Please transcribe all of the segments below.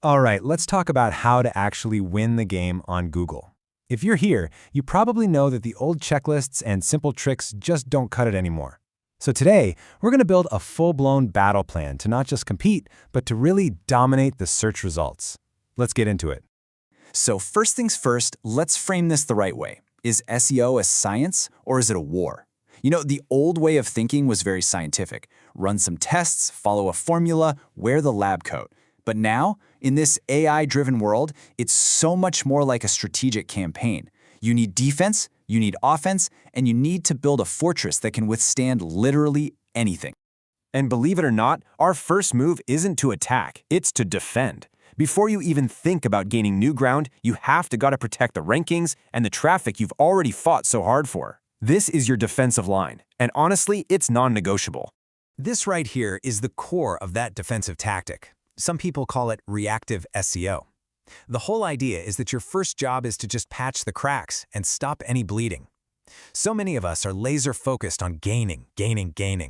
All right, let's talk about how to actually win the game on Google. If you're here, you probably know that the old checklists and simple tricks just don't cut it anymore. So today, we're going to build a full-blown battle plan to not just compete, but to really dominate the search results. Let's get into it. So first things first, let's frame this the right way. Is SEO a science or is it a war? You know, the old way of thinking was very scientific. Run some tests, follow a formula, wear the lab coat. But now, in this AI-driven world, it's so much more like a strategic campaign. You need defense, you need offense, and you need to build a fortress that can withstand literally anything. And believe it or not, our first move isn't to attack, it's to defend. Before you even think about gaining new ground, you have to gotta protect the rankings and the traffic you've already fought so hard for. This is your defensive line, and honestly, it's non-negotiable. This right here is the core of that defensive tactic. Some people call it reactive SEO. The whole idea is that your first job is to just patch the cracks and stop any bleeding. So many of us are laser-focused on gaining,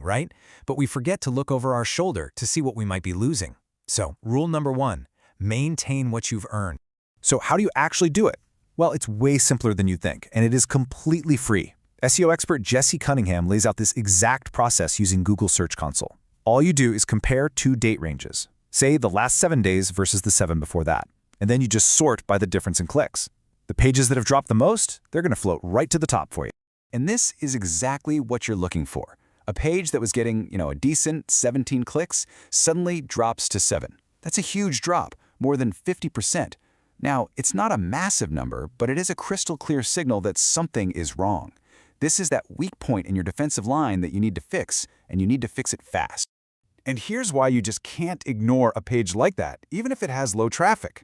right? But we forget to look over our shoulder to see what we might be losing. So, rule number 1, maintain what you've earned. So how do you actually do it? Well, it's way simpler than you think, and it is completely free. SEO expert Jesse Cunningham lays out this exact process using Google Search Console. All you do is compare 2 date ranges. Say the last 7 days versus the 7 before that. And then you just sort by the difference in clicks. The pages that have dropped the most, they're going to float right to the top for you. And this is exactly what you're looking for. A page that was getting, a decent 17 clicks suddenly drops to 7. That's a huge drop, more than 50%. Now, it's not a massive number, but it is a crystal clear signal that something is wrong. This is that weak point in your defensive line that you need to fix, and you need to fix it fast. And here's why you just can't ignore a page like that, even if it has low traffic.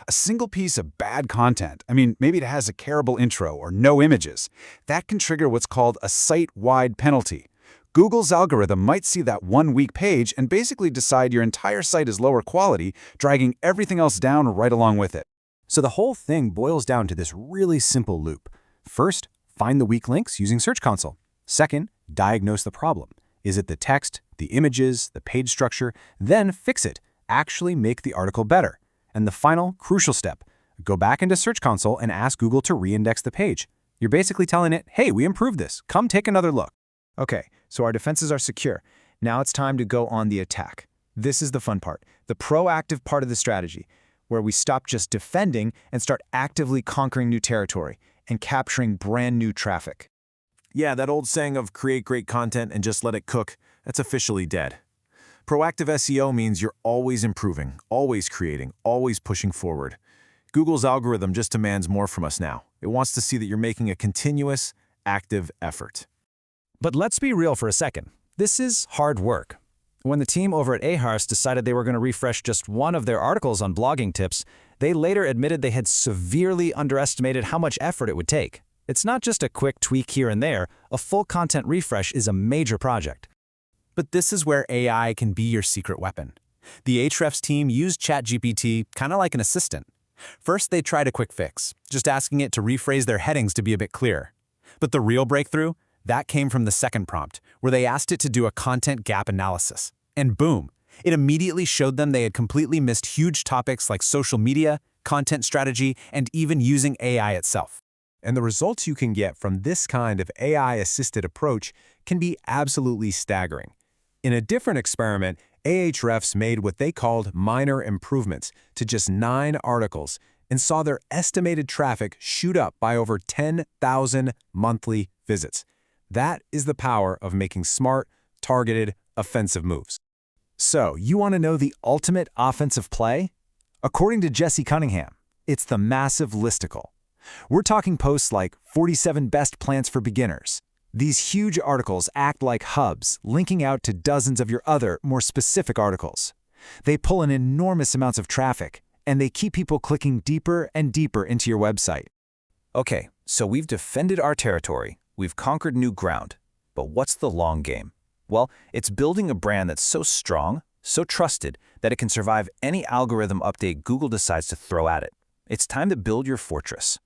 A single piece of bad content, maybe it has a terrible intro or no images, that can trigger what's called a site-wide penalty. Google's algorithm might see that one weak page and basically decide your entire site is lower quality, dragging everything else down right along with it. So the whole thing boils down to this really simple loop. First, find the weak links using Search Console. Second, diagnose the problem. Is it the text, the images, the page structure? Then fix it. Actually make the article better. And the final, crucial step, go back into Search Console and ask Google to reindex the page. You're basically telling it, hey, we improved this. Come take another look. Okay, so our defenses are secure. Now it's time to go on the attack. This is the fun part, the proactive part of the strategy, where we stop just defending and start actively conquering new territory and capturing brand new traffic. Yeah, that old saying of create great content and just let it cook, that's officially dead. Proactive SEO means you're always improving, always creating, always pushing forward. Google's algorithm just demands more from us now. It wants to see that you're making a continuous, active effort. But let's be real for a second. This is hard work. When the team over at Ahrefs decided they were going to refresh just one of their articles on blogging tips, they later admitted they had severely underestimated how much effort it would take. It's not just a quick tweak here and there. A full content refresh is a major project. But this is where AI can be your secret weapon. The Ahrefs team used ChatGPT kind of like an assistant. First, they tried a quick fix, just asking it to rephrase their headings to be a bit clearer. But the real breakthrough, that came from the second prompt, where they asked it to do a content gap analysis. And boom, it immediately showed them they had completely missed huge topics like social media, content strategy, and even using AI itself. And the results you can get from this kind of AI-assisted approach can be absolutely staggering. In a different experiment, Ahrefs made what they called minor improvements to just 9 articles and saw their estimated traffic shoot up by over 10,000 monthly visits. That is the power of making smart, targeted, offensive moves. So, you want to know the ultimate offensive play? According to Jesse Cunningham, it's the massive listicle. We're talking posts like 47 best plants for beginners. These huge articles act like hubs, linking out to dozens of your other, more specific articles. They pull in enormous amounts of traffic, and they keep people clicking deeper and deeper into your website. Okay, so we've defended our territory, we've conquered new ground. But what's the long game? Well, it's building a brand that's so strong, so trusted, that it can survive any algorithm update Google decides to throw at it. It's time to build your fortress.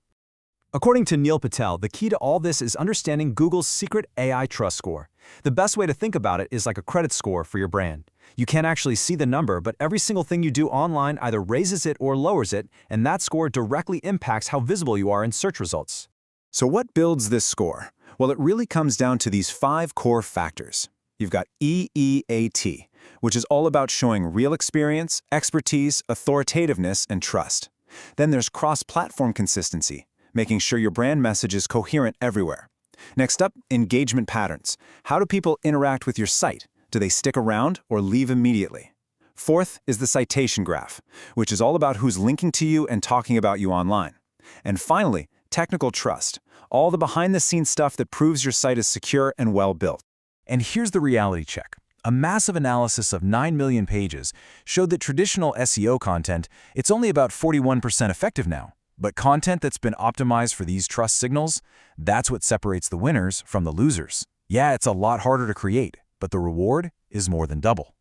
According to Neil Patel, the key to all this is understanding Google's secret AI trust score. The best way to think about it is like a credit score for your brand. You can't actually see the number, but every single thing you do online either raises it or lowers it, and that score directly impacts how visible you are in search results. So what builds this score? Well, it really comes down to these 5 core factors. You've got EEAT, which is all about showing real experience, expertise, authoritativeness, and trust. Then there's cross-platform consistency, making sure your brand message is coherent everywhere. Next up, engagement patterns. How do people interact with your site? Do they stick around or leave immediately? Fourth is the citation graph, which is all about who's linking to you and talking about you online. And finally, technical trust, all the behind-the-scenes stuff that proves your site is secure and well-built. And here's the reality check. A massive analysis of 9 million pages showed that traditional SEO content, it's only about 41% effective now. But content that's been optimized for these trust signals, that's what separates the winners from the losers. Yeah, it's a lot harder to create, but the reward is more than double.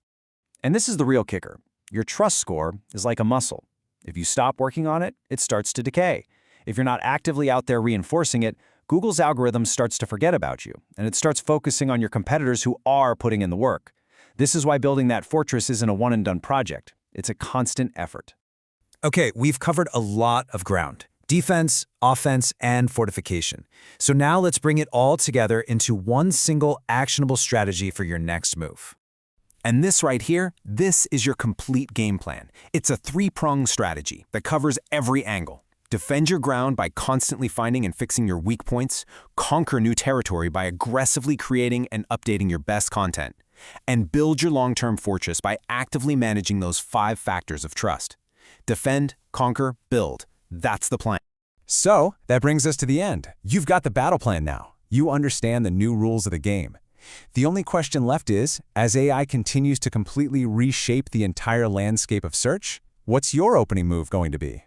And this is the real kicker. Your trust score is like a muscle. If you stop working on it, it starts to decay. If you're not actively out there reinforcing it, Google's algorithm starts to forget about you, and it starts focusing on your competitors who are putting in the work. This is why building that fortress isn't a one-and-done project. It's a constant effort. Okay, we've covered a lot of ground. Defense, offense, and fortification. So now let's bring it all together into one single actionable strategy for your next move. And this right here, this is your complete game plan. It's a 3-pronged strategy that covers every angle. Defend your ground by constantly finding and fixing your weak points, conquer new territory by aggressively creating and updating your best content, and build your long-term fortress by actively managing those 5 factors of trust. Defend, conquer, build. That's the plan. So, that brings us to the end. You've got the battle plan now. You understand the new rules of the game. The only question left is, as AI continues to completely reshape the entire landscape of search, what's your opening move going to be?